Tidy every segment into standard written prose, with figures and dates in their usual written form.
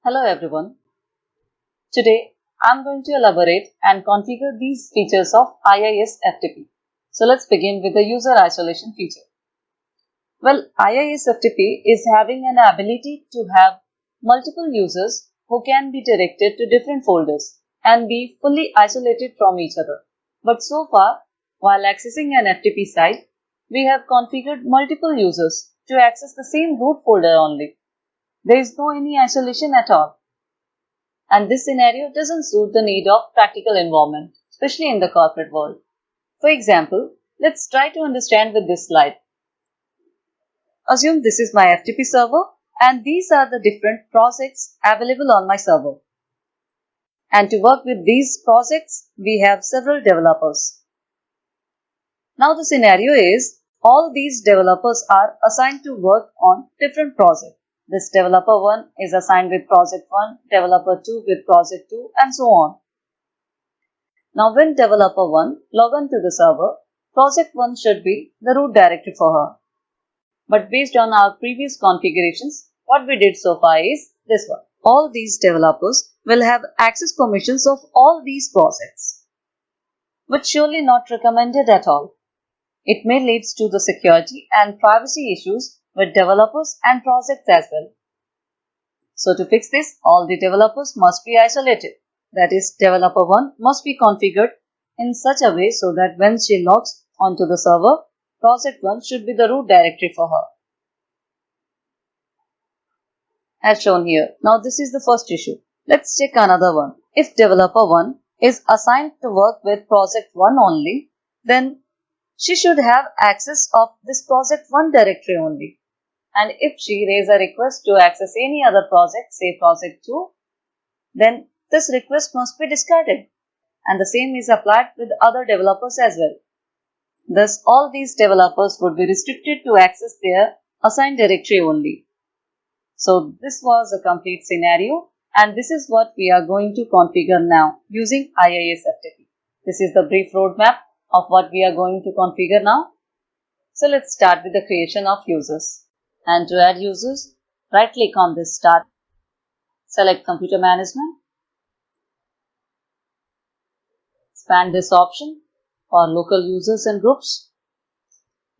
Hello everyone. Today I'm going to elaborate and configure these features of IIS FTP. So let's begin with the user isolation feature. Well, IIS FTP is having an ability to have multiple users who can be directed to different folders and be fully isolated from each other. But so far, while accessing an FTP site, we have configured multiple users to access the same root folder only. There is no any isolation at all. And this scenario doesn't suit the need of practical environment, especially in the corporate world. For example, let's try to understand with this slide. Assume this is my FTP server and these are the different projects available on my server. And to work with these projects, we have several developers. Now the scenario is all these developers are assigned to work on different projects. This developer 1 is assigned with project 1, developer 2 with project 2 and so on. Now when developer 1 log on to the server, project 1 should be the root directory for her. But based on our previous configurations, what we did so far is this one. All these developers will have access permissions of all these projects, which surely not recommended at all. It may lead to the security and privacy issues with developers and projects as well. So to fix this, all the developers must be isolated. That is, developer 1 must be configured in such a way so that when she logs onto the server, project 1 should be the root directory for her. As shown here. Now this is the first issue. Let's check another one. If developer 1 is assigned to work with project 1 only, then she should have access of this project 1 directory only. And if she raises a request to access any other project, say project 2, then this request must be discarded. And the same is applied with other developers as well. Thus, all these developers would be restricted to access their assigned directory only. So this was a complete scenario, and this is what we are going to configure now using IIS FTP. This is the brief roadmap of what we are going to configure now. So let's start with the creation of users. And to add users, right click on this start, select computer management, expand this option for local users and groups.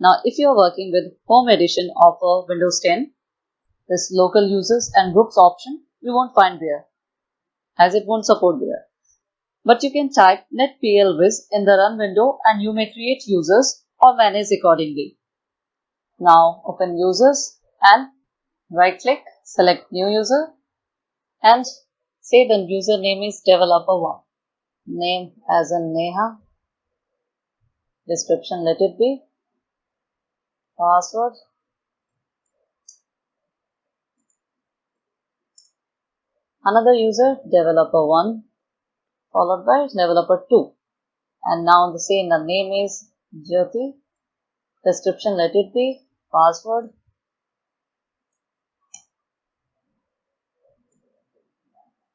Now if you are working with home edition of Windows 10, this local users and groups option you won't find there, as it won't support there. But you can type netplwiz in the run window and you may create users or manage accordingly. Now open users and right click, select new user and say the username is developer1. Name as in Neha. Description let it be. Password. Another user developer1 followed by developer2. And now the name is Jyoti. Description let it be. Password.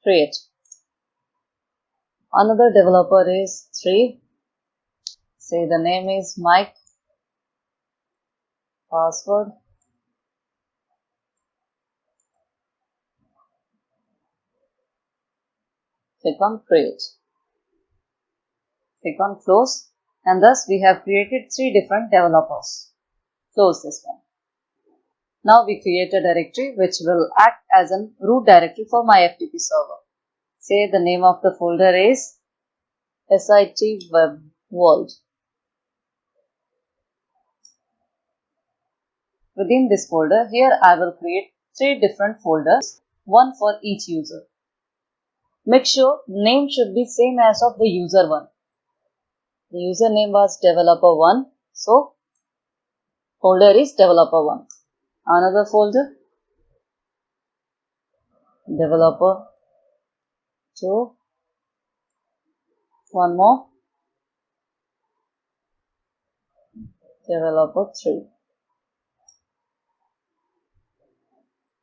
Create. Another developer is 3. Say the name is Mike. Password. Click on create. Click on close, and thus we have created 3 different developers. Close this one. Now we create a directory which will act as a root directory for my FTP server. Say the name of the folder is SIT Web World. Within this folder, here I will create 3 different folders, one for each user. Make sure name should be same as of the user 1. The username was developer 1, so folder is developer 1. Another folder, developer 2, one more, developer 3.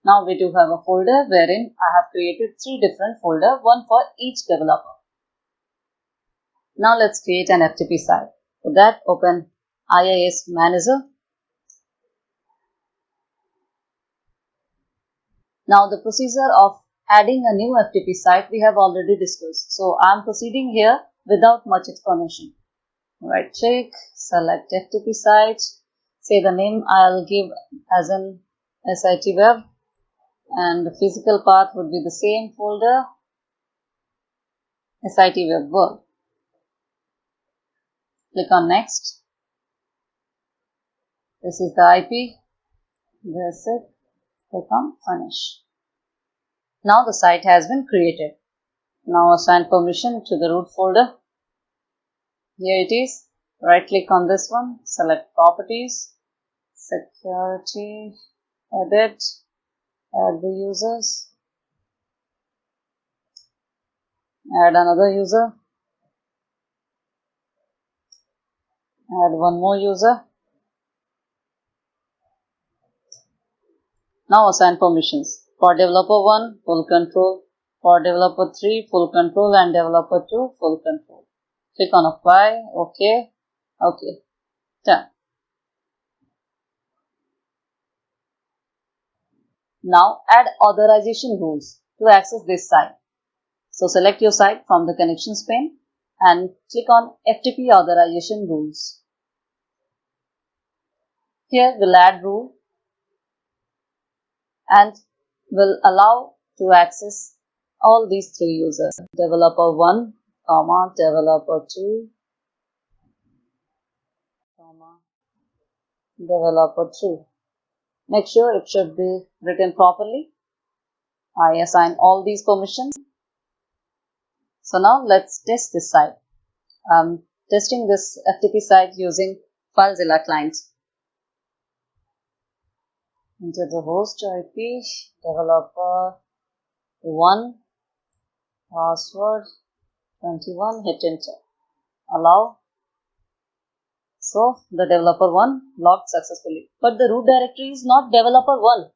Now we do have a folder wherein I have created 3 different folders, one for each developer. Now let's create an FTP site. For that, open IIS Manager. Now the procedure of adding a new FTP site we have already discussed. So I'm proceeding here without much explanation. Right click, select FTP site, say the name I'll give as an SIT web, and the physical path would be the same folder, SIT web world. Click on next. This is the IP. That's it. Click on finish. Now the site has been created. Now assign permission to the root folder. Here it is. Right click on this one. Select properties. Security. Edit. Add the users. Add another user. Add one more user. Now assign permissions. For developer 1, full control. For developer 3, full control, and developer 2, full control. Click on apply. OK. OK. Done. Now add authorization rules to access this site. So select your site from the connections pane and click on FTP authorization rules. Here we'll add rule and will allow to access all these three users, developer 1, developer 2, developer 3. Make sure it should be written properly. I assign all these permissions. So now let's test this site. I'm testing this FTP site using FileZilla client. Enter the host IP, developer 1, password 21, hit enter. Allow. So the developer 1 logged successfully. But the root directory is not developer 1.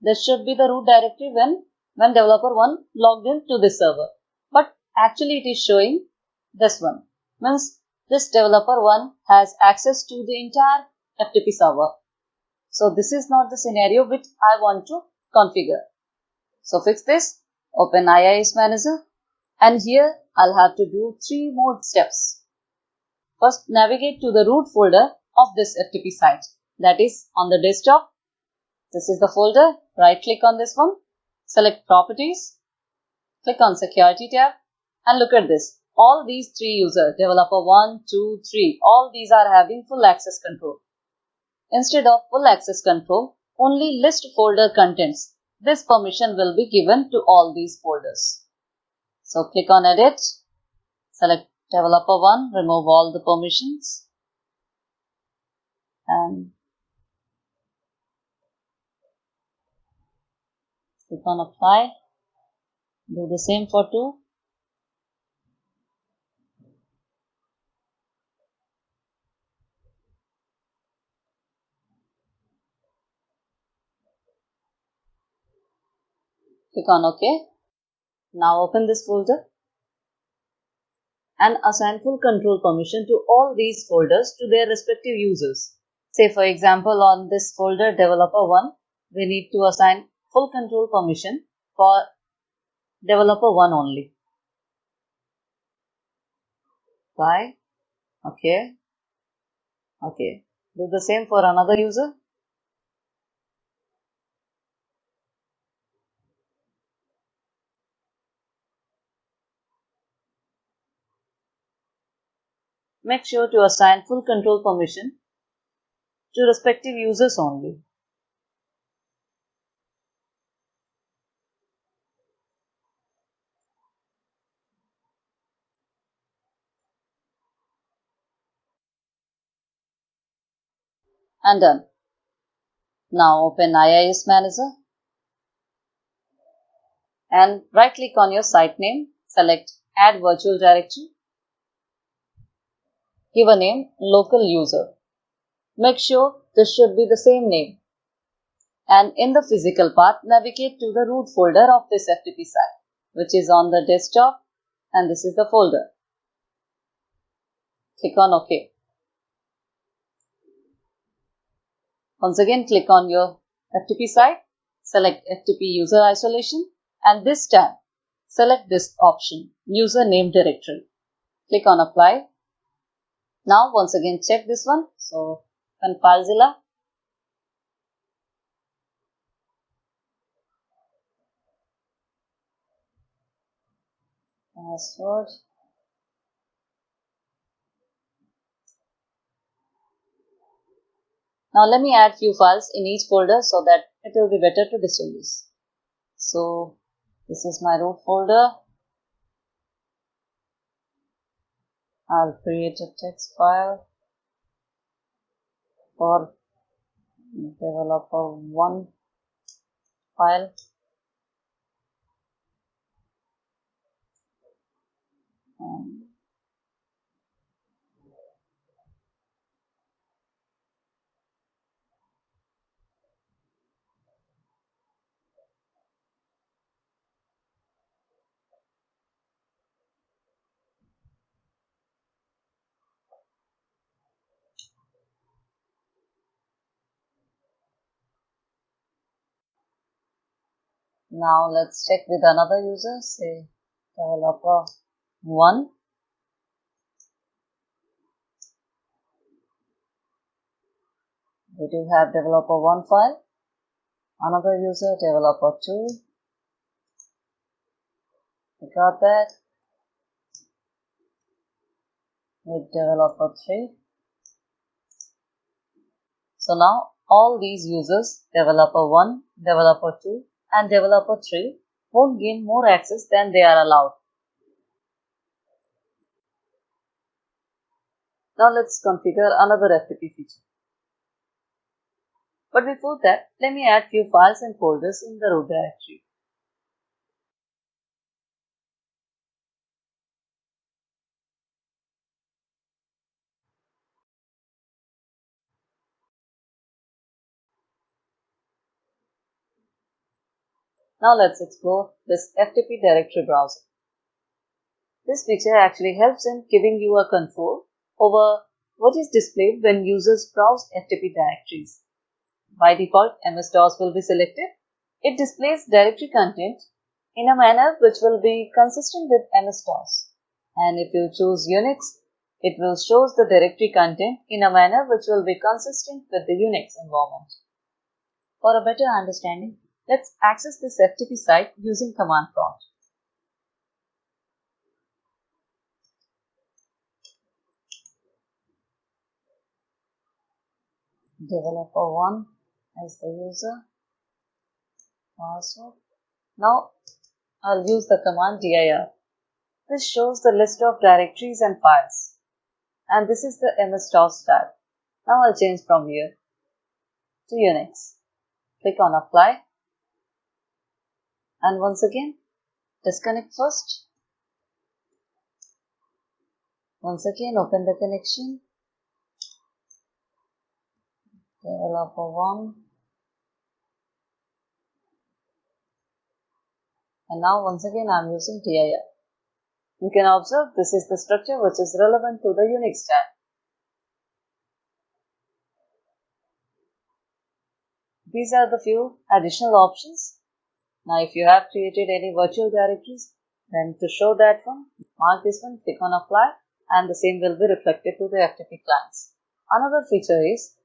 This should be the root directory when developer 1 logged into this server. But actually it is showing this one. Means this developer 1 has access to the entire FTP server. So this is not the scenario which I want to configure. So fix this, open IIS Manager, and here I'll have to do 3 more steps. First, navigate to the root folder of this FTP site, that is on the desktop. This is the folder. Right click on this one, select properties, click on security tab, and look at this. All these 3 users, developer 1, 2, 3, all these are having full access control. Instead of full access control, only list folder contents. This permission will be given to all these folders. So click on edit, select developer 1, remove all the permissions, and click on apply. Do the same for 2. Click on OK. Now open this folder and assign full control permission to all these folders to their respective users. Say for example on this folder developer 1, we need to assign full control permission for developer 1 only. Apply. OK. OK. Do the same for another user. Make sure to assign full control permission to respective users only. And done. Now open IIS Manager and right click on your site name, select Add Virtual Directory. Give a name local user. Make sure this should be the same name. And in the physical path, navigate to the root folder of this FTP site, which is on the desktop, and this is the folder. Click on OK. Once again, click on your FTP site, select FTP user isolation And this time, select this option, user name directory. Click on apply. Now once again check this one. So on FileZilla. Password. Now let me add few files in each folder so that it will be better to distinguish. So this is my root folder. I'll create a text file for developer1 file. Now let's check with another user, say developer1. We do have developer1 file. Another user, developer2. We got that. With developer3. So now all these users, developer1, developer2 and developer3 won't gain more access than they are allowed. Now let's configure another FTP feature. But before that, let me add few files and folders in the root directory. Now let's explore this FTP directory browser. This feature actually helps in giving you a control over what is displayed when users browse FTP directories. By default, MS-DOS will be selected. It displays directory content in a manner which will be consistent with MS-DOS. And if you choose Unix, it will show the directory content in a manner which will be consistent with the Unix environment. For a better understanding, let's access this FTP site using command prompt. Developer1 as the user, password. Now I'll use the command dir. This shows the list of directories and files. And this is the MS-DOS tab. Now I'll change from here to Unix. Click on apply. And once again, disconnect first. Once again, open the connection. Developer1. And now once again I'm using dir. You can observe this is the structure which is relevant to the Unix tab. These are the few additional options. Now if you have created any virtual directories, then to show that one, mark this one, click on apply, and the same will be reflected to the FTP clients. Another feature is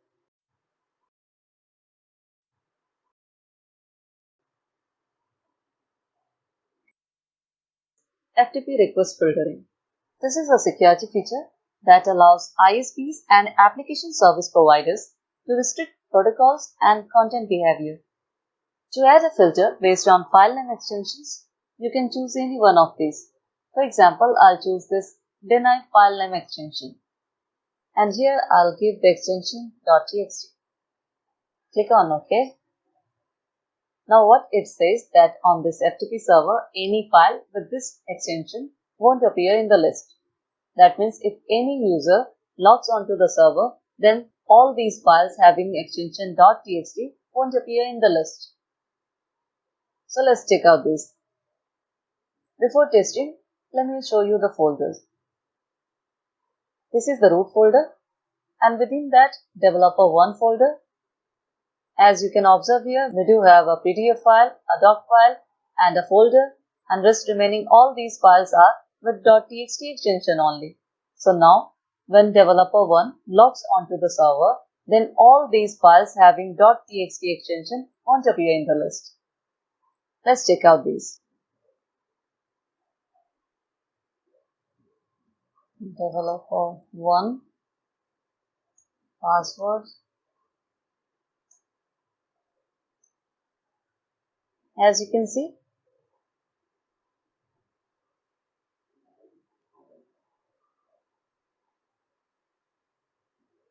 FTP request filtering. This is a security feature that allows ISPs and application service providers to restrict protocols and content behavior. To add a filter based on file name extensions, you can choose any one of these. For example, I'll choose this deny file name extension. And here I'll give the extension .txt. Click on OK. Now what it says that on this FTP server, any file with this extension won't appear in the list. That means if any user logs onto the server, then all these files having extension .txt won't appear in the list. So let's check out this. Before testing, let me show you the folders. This is the root folder, and within that, developer1 folder. As you can observe here, we do have a PDF file, a doc file, and a folder, and rest remaining all these files are with .txt extension only. So now when developer 1 logs onto the server, then all these files having .txt extension won't appear in the list. Let's check out these. Developer 1 password. As you can see,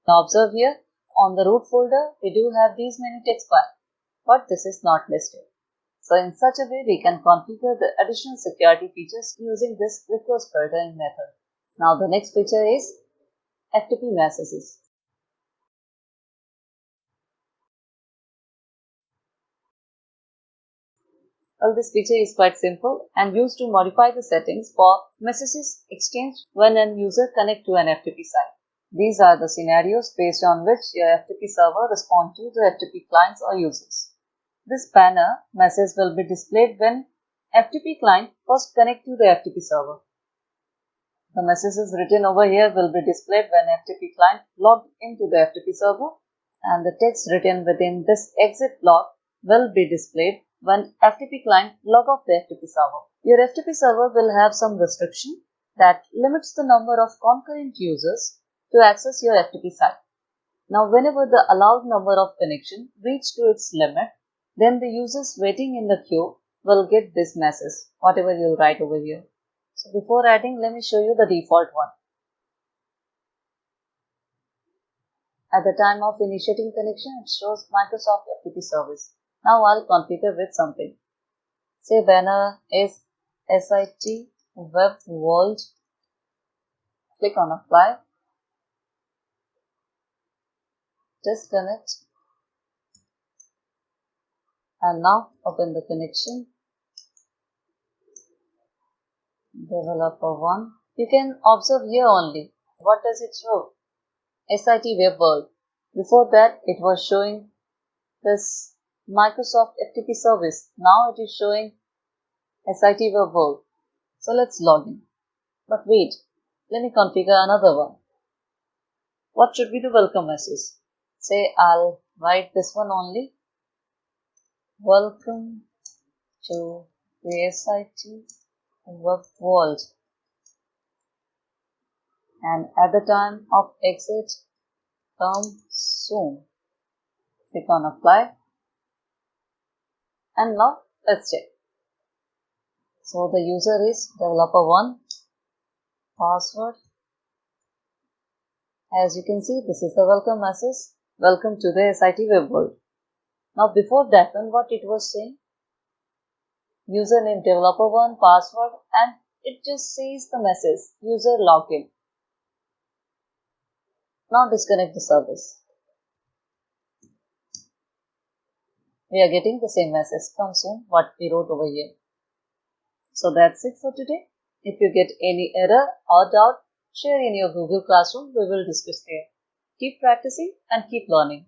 now observe here, on the root folder, we do have these many text files, but this is not listed. So in such a way, we can configure the additional security features using this request filtering method. Now the next feature is FTP messages. Well, this feature is quite simple and used to modify the settings for messages exchanged when a user connects to an FTP site. These are the scenarios based on which your FTP server responds to the FTP clients or users. This banner message will be displayed when FTP client first connects to the FTP server. The messages written over here will be displayed when FTP client logged into the FTP server, and the text written within this exit block will be displayed when FTP client log off the FTP server. Your FTP server will have some restriction that limits the number of concurrent users to access your FTP site. Now, whenever the allowed number of connection reach to its limit, then the users waiting in the queue will get this message, whatever you'll write over here. So before adding, let me show you the default one. At the time of initiating connection, it shows Microsoft FTP service. Now I'll configure with something. Say banner is SIT Web World. Click on apply. Disconnect. And now open the connection. Developer 1. You can observe here only. What does it show? SIT Web World. Before that, it was showing this Microsoft FTP service. Now it is showing SIT Web World. So let's log in. But wait, let me configure another one. What should be the welcome message? Say I'll write this one only. Welcome to the SIT Web World. And at the time of exit, come soon. Click on apply. And now let's check. So the user is developer 1, password. As you can see, this is the welcome message. Welcome to the SIT Web World. Now before that one, what it was saying? Username developer 1, password, and it just says the message, user login. Now disconnect the service. We are getting the same message, come soon, what we wrote over here. So that's it for today. If you get any error or doubt, share in your Google Classroom, we will discuss there. Keep practicing and keep learning.